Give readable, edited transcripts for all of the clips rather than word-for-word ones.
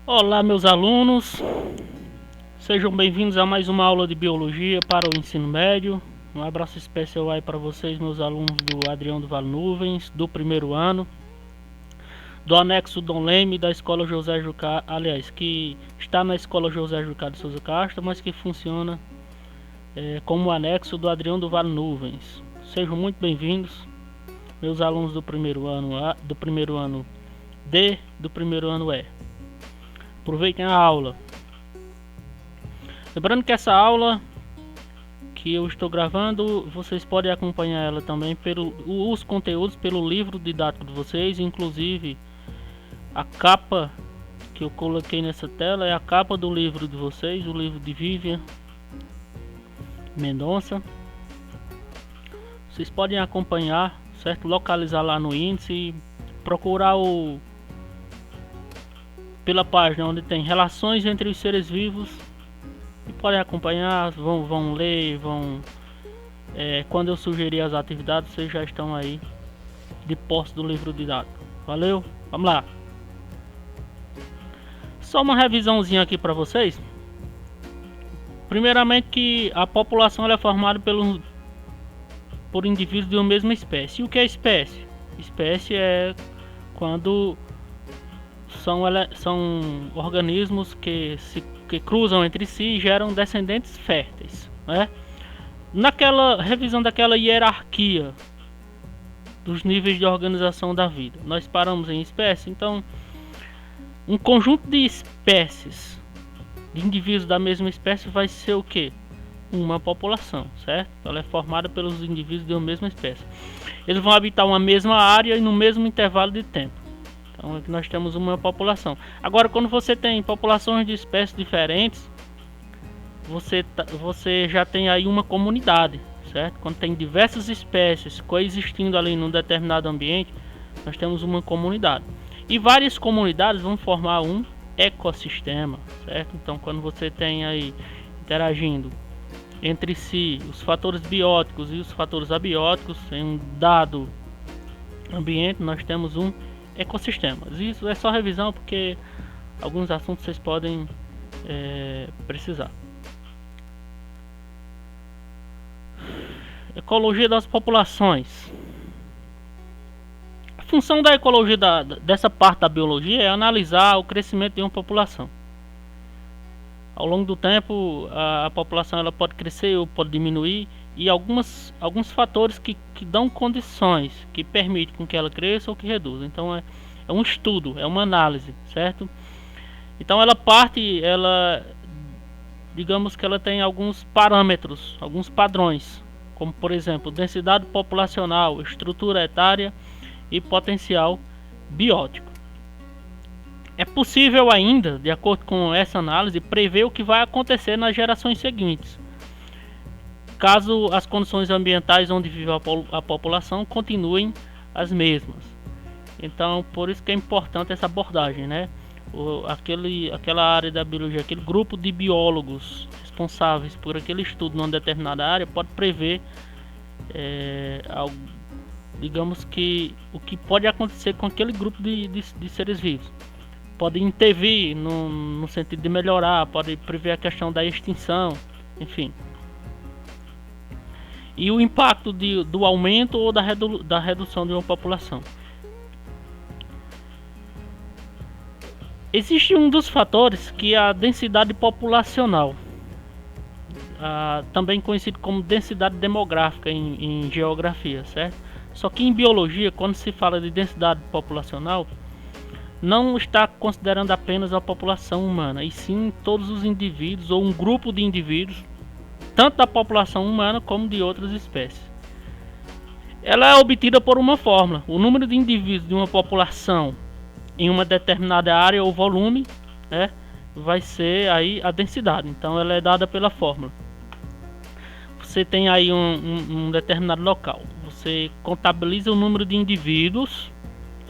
Olá, meus alunos, sejam bem-vindos a mais uma aula de Biologia para o ensino médio. Um abraço especial aí para vocês, meus alunos do Adrião do Vale Nuvens, do primeiro ano, do anexo Dom Leme, da Escola José Jucá, aliás, que está na Escola José Jucá de Souza Castro, mas que funciona como anexo do Adrião do Vale Nuvens. Sejam muito bem-vindos, meus alunos do primeiro ano A, do primeiro ano D, do primeiro ano E. Aproveitem a aula. Lembrando que essa aula que eu estou gravando, vocês podem acompanhar ela também os conteúdos pelo livro didático de vocês, inclusive a capa que eu coloquei nessa tela é a capa do livro de vocês, o livro de Vivian Mendonça. Vocês podem acompanhar, certo? Localizar lá no índice e procurar pela página onde tem relações entre os seres vivos e podem acompanhar, vão ler, quando eu sugerir as atividades, vocês já estão aí de posse do livro didático. Valeu, vamos lá. Só uma revisãozinha aqui para vocês. Primeiramente, que a população ela é formada por indivíduos de uma mesma espécie. E o que é espécie? Espécie é quando são organismos que cruzam entre si e geram descendentes férteis, né? Naquela revisão daquela hierarquia dos níveis de organização da vida, nós paramos em espécie. Então, um conjunto de espécies, de indivíduos da mesma espécie, vai ser o que? Uma população, certo? Ela é formada pelos indivíduos de uma mesma espécie. Eles vão habitar uma mesma área e no mesmo intervalo de tempo. Então aqui nós temos uma população. Agora, quando você tem populações de espécies diferentes, você já tem aí uma comunidade, certo? Quando tem diversas espécies coexistindo ali num determinado ambiente, nós temos uma comunidade. E várias comunidades vão formar um ecossistema, certo? Então, quando você tem aí interagindo entre si os fatores bióticos e os fatores abióticos em um dado ambiente, nós temos um ecossistema. Isso é só revisão porque alguns assuntos vocês podem precisar. Ecologia das populações. A função da ecologia dessa parte da biologia é analisar o crescimento de uma população. Ao longo do tempo, a população ela pode crescer ou pode diminuir, e alguns fatores que dão condições que permitem com que ela cresça ou que reduza. Então é um estudo, é uma análise, certo? Então digamos que ela tem alguns parâmetros, alguns padrões, como por exemplo, densidade populacional, estrutura etária e potencial biótico. É possível ainda, de acordo com essa análise, prever o que vai acontecer nas gerações seguintes, caso as condições ambientais onde vive a população continuem as mesmas. Então, por isso que é importante essa abordagem, né? Aquela área da biologia, aquele grupo de biólogos responsáveis por aquele estudo numa determinada área pode prever, digamos que o que pode acontecer com aquele grupo de seres vivos. Pode intervir no sentido de melhorar, pode prever a questão da extinção, enfim. E o impacto do aumento ou da redução de uma população. Existe um dos fatores que é a densidade populacional, também conhecido como densidade demográfica em geografia, certo? Só que em biologia, quando se fala de densidade populacional, não está considerando apenas a população humana, e sim todos os indivíduos ou um grupo de indivíduos, tanto da população humana como de outras espécies. Ela é obtida por uma fórmula. O número de indivíduos de uma população em uma determinada área ou volume, vai ser aí a densidade. Então ela é dada pela fórmula. Você tem aí um determinado local, você contabiliza o número de indivíduos,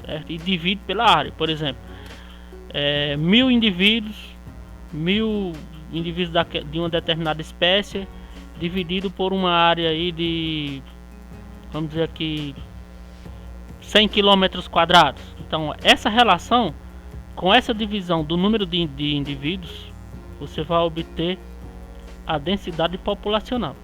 certo? E divide pela área. Por exemplo, 1000 indivíduos de uma determinada espécie, dividido por uma área aí de, vamos dizer aqui, 100 km². Então essa relação Com essa divisão do número de indivíduos, você vai obter a densidade populacional.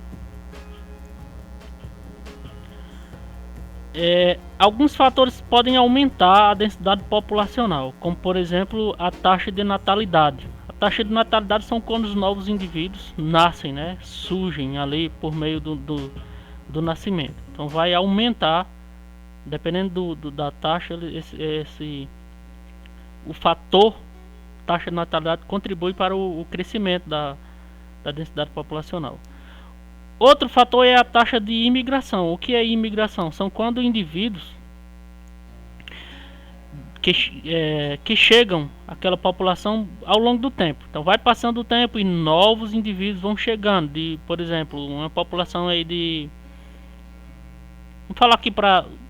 Alguns fatores podem aumentar a densidade populacional, como por exemplo a taxa de natalidade. A taxa de natalidade são quando os novos indivíduos nascem, né? Surgem ali por meio do nascimento. Então vai aumentar, dependendo da taxa, o fator taxa de natalidade contribui para o crescimento da densidade populacional. Outro fator é a taxa de imigração. O que é imigração? São quando indivíduos que chegam àquela população ao longo do tempo. Então vai passando o tempo e novos indivíduos vão chegando. Por exemplo, uma população aí de... Vamos falar aqui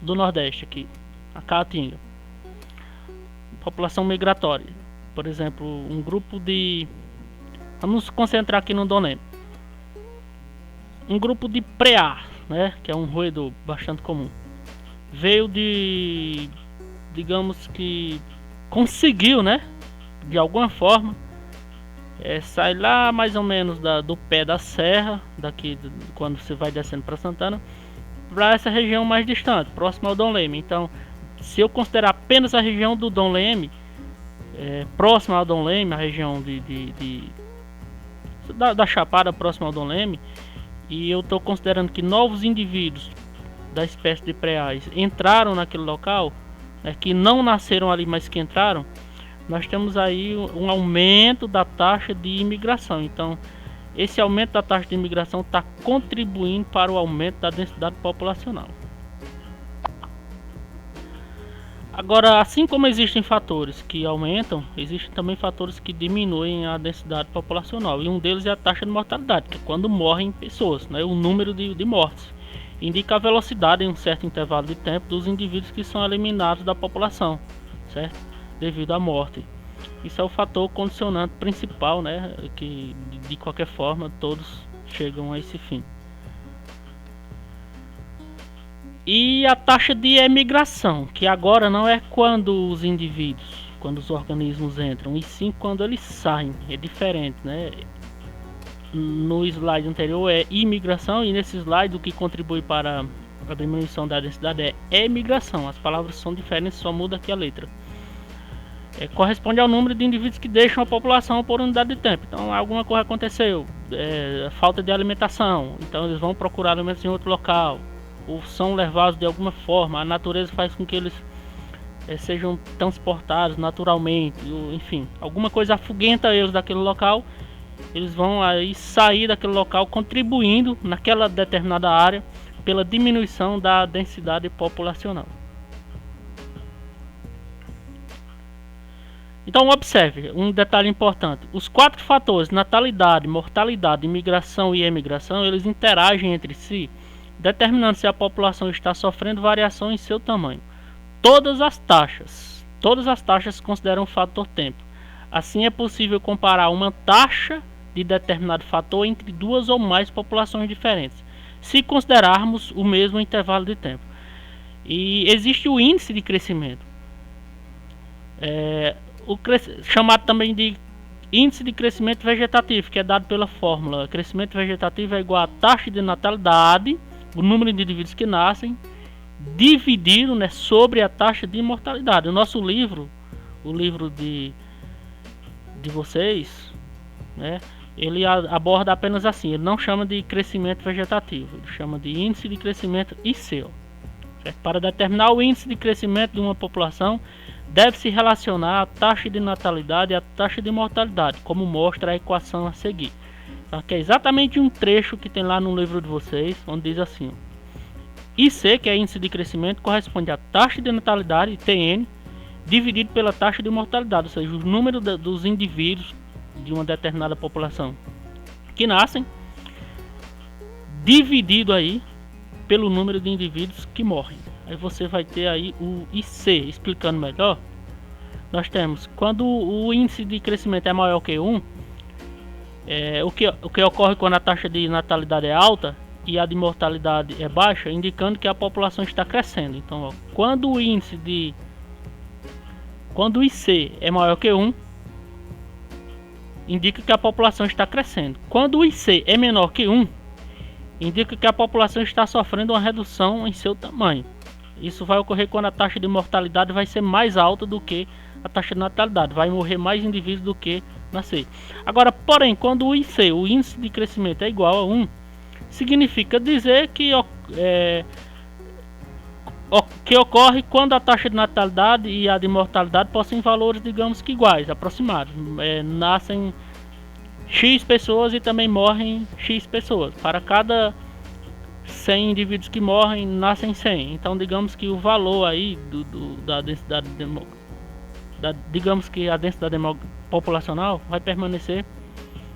do Nordeste, aqui, a Caatinga. População migratória. Por exemplo, um grupo de... Vamos nos concentrar aqui no Dom Leme. Um grupo de preá, né, que é um roedor bastante comum, veio digamos que conseguiu, né, de alguma forma, sai lá mais ou menos do pé da serra, daqui quando você vai descendo para Santana, para essa região mais distante, próximo ao Dom Leme. Então, se eu considerar apenas a região do Dom Leme, próximo ao Dom Leme, a região da Chapada próximo ao Dom Leme, e eu estou considerando que novos indivíduos da espécie de preais entraram naquele local, que não nasceram ali, mas que entraram, nós temos aí um aumento da taxa de imigração. Então, esse aumento da taxa de imigração está contribuindo para o aumento da densidade populacional. Agora, assim como existem fatores que aumentam, existem também fatores que diminuem a densidade populacional. E um deles é a taxa de mortalidade, que é quando morrem pessoas, né? O número de mortes. Indica a velocidade em um certo intervalo de tempo dos indivíduos que são eliminados da população, certo? Devido à morte. Isso é o fator condicionante principal, né? Que de qualquer forma todos chegam a esse fim. E a taxa de emigração, que agora não é quando os indivíduos, quando os organismos entram, e sim quando eles saem. É diferente, né? No slide anterior é imigração, e nesse slide o que contribui para a diminuição da densidade é emigração. As palavras são diferentes, só muda aqui a letra. Corresponde ao número de indivíduos que deixam a população por unidade de tempo. Então alguma coisa aconteceu, falta de alimentação, então eles vão procurar alimentos em outro local, ou são levados de alguma forma. A natureza faz com que eles sejam transportados naturalmente, enfim, alguma coisa afugenta eles daquele local. Eles vão aí sair daquele local, contribuindo naquela determinada área pela diminuição da densidade populacional. Então observe um detalhe importante: os 4 fatores, natalidade, mortalidade, imigração e emigração, eles interagem entre si, determinando se a população está sofrendo variação em seu tamanho. Todas as taxas consideram o fator tempo. Assim é possível comparar uma taxa de determinado fator entre 2 ou mais populações diferentes, se considerarmos o mesmo intervalo de tempo. E existe o índice de crescimento, chamado também de índice de crescimento vegetativo, que é dado pela fórmula: crescimento vegetativo é igual a taxa de natalidade, o número de indivíduos que nascem, dividido, né, sobre a taxa de mortalidade. O nosso livro, o livro de vocês, né, ele aborda apenas assim, ele não chama de crescimento vegetativo, ele chama de índice de crescimento IC. Certo? Para determinar o índice de crescimento de uma população, deve-se relacionar a taxa de natalidade e a taxa de mortalidade, como mostra a equação a seguir. Então, aqui é exatamente um trecho que tem lá no livro de vocês, onde diz assim: IC, que é índice de crescimento, corresponde à taxa de natalidade, TN, dividido pela taxa de mortalidade, ou seja, o número dos indivíduos de uma determinada população que nascem, dividido aí pelo número de indivíduos que morrem. Aí você vai ter aí o IC. Explicando melhor, nós temos, quando o índice de crescimento é maior que 1, o que ocorre quando a taxa de natalidade é alta e a de mortalidade é baixa, indicando que a população está crescendo. Então, ó, quando Quando o IC é maior que 1, indica que a população está crescendo. Quando o IC é menor que 1, indica que a população está sofrendo uma redução em seu tamanho. Isso vai ocorrer quando a taxa de mortalidade vai ser mais alta do que a taxa de natalidade. Vai morrer mais indivíduos do que nascer. Agora, porém, quando o IC, o índice de crescimento, é igual a 1, significa dizer que ocorre quando a taxa de natalidade e a de mortalidade possuem valores, digamos que iguais, aproximados. Nascem X pessoas e também morrem X pessoas. Para cada 100 indivíduos que morrem, nascem 100. Então, digamos que o valor aí da densidade digamos que a densidade populacional vai permanecer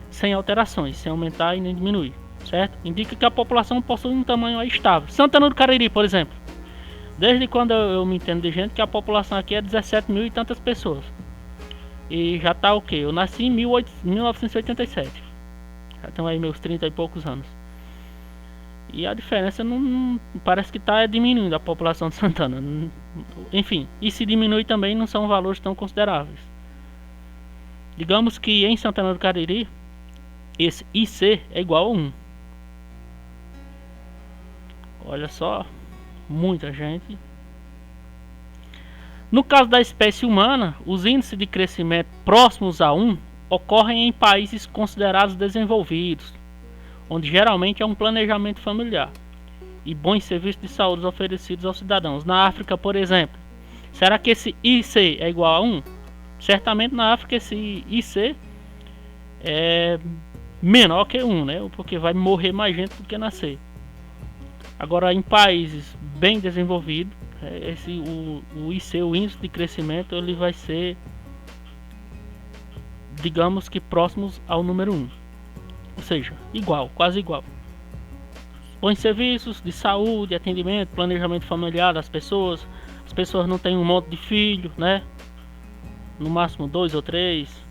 sem alterações, sem aumentar e nem diminuir, certo? Indica que a população possui um tamanho aí estável. Santana do Cariri, por exemplo, desde quando eu me entendo de gente, que a população aqui é 17 mil e tantas pessoas. E já tá o que? Eu nasci em 1987. Já tenho aí meus 30 e poucos anos. E a diferença não parece que está diminuindo a população de Santana. Enfim, e se diminui também não são valores tão consideráveis. Digamos que em Santana do Cariri, esse IC é igual a 1. Olha só, muita gente. No caso da espécie humana, os índices de crescimento próximos a 1 ocorrem em países considerados desenvolvidos, onde geralmente há um planejamento familiar e bons serviços de saúde oferecidos aos cidadãos. Na África, por exemplo, será que esse IC é igual a 1? Certamente na África esse IC é menor que 1, né? Porque vai morrer mais gente do que nascer. Agora, em países bem desenvolvidos, o IC, o índice de crescimento, ele vai ser, digamos que próximos ao número 1. Ou seja, igual, quase igual. Bons serviços de saúde, atendimento, planejamento familiar das pessoas. As pessoas não têm um monte de filho, né? No máximo 2 ou 3.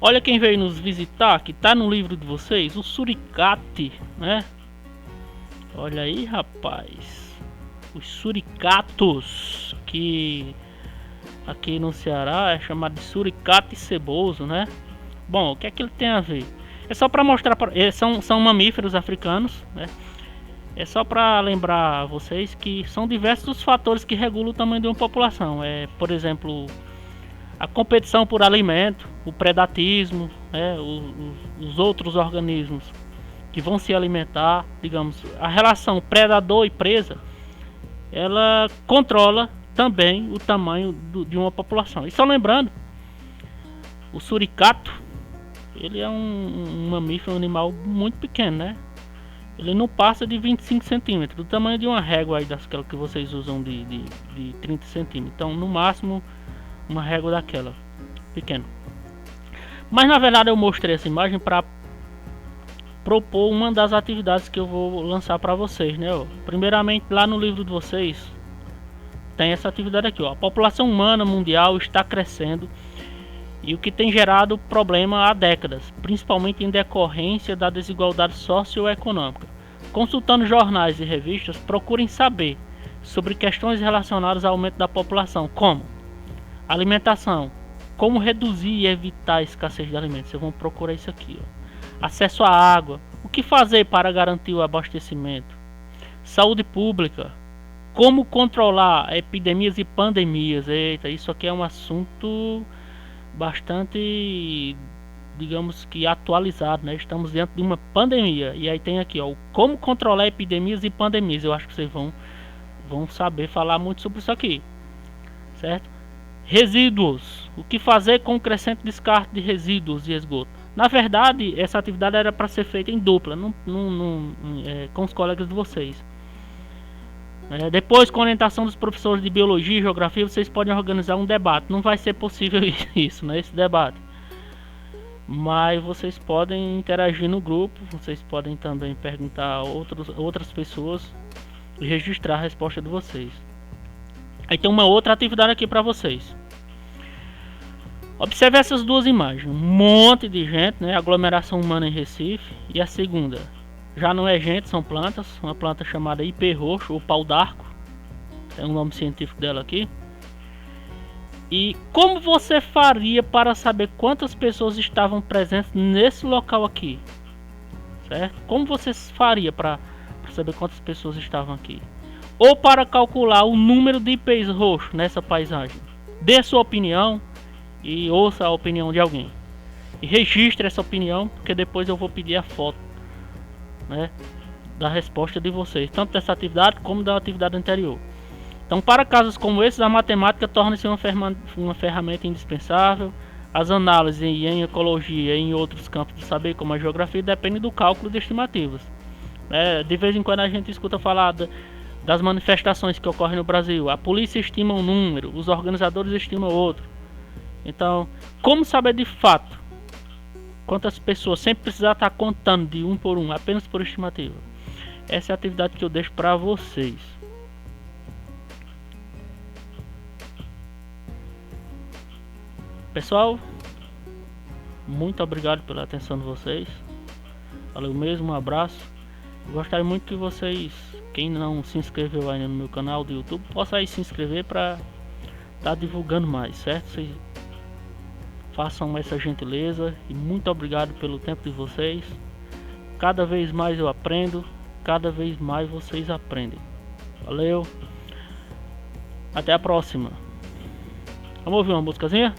Olha quem veio nos visitar, que tá no livro de vocês, o suricate, né? Olha aí, rapaz. Os suricatos, que aqui no Ceará é chamado de suricate ceboso, né? Bom, o que é que ele tem a ver? É só para mostrar, são mamíferos africanos, né? É só para lembrar a vocês que são diversos os fatores que regulam o tamanho de uma população. Por exemplo, a competição por alimento, o predatismo, né? Os outros organismos que vão se alimentar, digamos, a relação predador e presa, ela controla também o tamanho de uma população. E só lembrando, o suricato, ele é um mamífero, um animal muito pequeno, né? Ele não passa de 25 centímetros, do tamanho de uma régua aí, daquela que vocês usam de 30 centímetros. Então, no máximo, uma régua daquela, pequeno. Mas, na verdade, eu mostrei essa imagem para propor uma das atividades que eu vou lançar para vocês, né? Primeiramente, lá no livro de vocês, tem essa atividade aqui, ó. A população humana mundial está crescendo, e o que tem gerado problema há décadas, principalmente em decorrência da desigualdade socioeconômica. Consultando jornais e revistas, procurem saber sobre questões relacionadas ao aumento da população, como alimentação, como reduzir e evitar a escassez de alimentos. Vocês vão procurar isso aqui, ó. Acesso à água, o que fazer para garantir o abastecimento, saúde pública, como controlar epidemias e pandemias. Eita, isso aqui é um assunto bastante, digamos que atualizado, né? Estamos diante de uma pandemia, e aí tem aqui, ó, como controlar epidemias e pandemias. Eu acho que vocês vão saber falar muito sobre isso aqui, certo? Resíduos, o que fazer com o crescente descarte de resíduos de esgoto. Na verdade, essa atividade era para ser feita em dupla, com os colegas de vocês. Depois, com a orientação dos professores de biologia e geografia, vocês podem organizar um debate. Não vai ser possível isso, né, esse debate, mas vocês podem interagir no grupo. Vocês podem também perguntar a outras pessoas e registrar a resposta de vocês. Aí tem uma outra atividade aqui para vocês. Observe essas duas imagens. Um monte de gente, né, aglomeração humana em Recife. E a segunda, já não é gente, são plantas. Uma planta chamada ipê roxo ou pau d'arco. Tem um nome científico dela aqui. E como você faria para saber quantas pessoas estavam presentes nesse local aqui? Certo? Como você faria para saber quantas pessoas estavam aqui? Ou para calcular o número de IPs roxos nessa paisagem? Dê sua opinião e ouça a opinião de alguém. E registre essa opinião, porque depois eu vou pedir a foto, né, da resposta de vocês, tanto dessa atividade como da atividade anterior. Então, para casos como esses, a matemática torna-se uma ferramenta indispensável. As análises em ecologia e em outros campos de saber, como a geografia, dependem do cálculo de estimativas. De vez em quando a gente escuta falar das manifestações que ocorrem no Brasil. A polícia estima um número, os organizadores estimam outro. Então, como saber de fato quantas pessoas, sem precisar estar contando de um por um, apenas por estimativa? Essa é a atividade que eu deixo para vocês. Pessoal, muito obrigado pela atenção de vocês. Valeu mesmo, um abraço. Gostaria muito que vocês, quem não se inscreveu ainda no meu canal do YouTube, possa aí se inscrever para estar divulgando mais, certo? Vocês façam essa gentileza e muito obrigado pelo tempo de vocês. Cada vez mais eu aprendo, cada vez mais vocês aprendem. Valeu, até a próxima. Vamos ouvir uma musicazinha?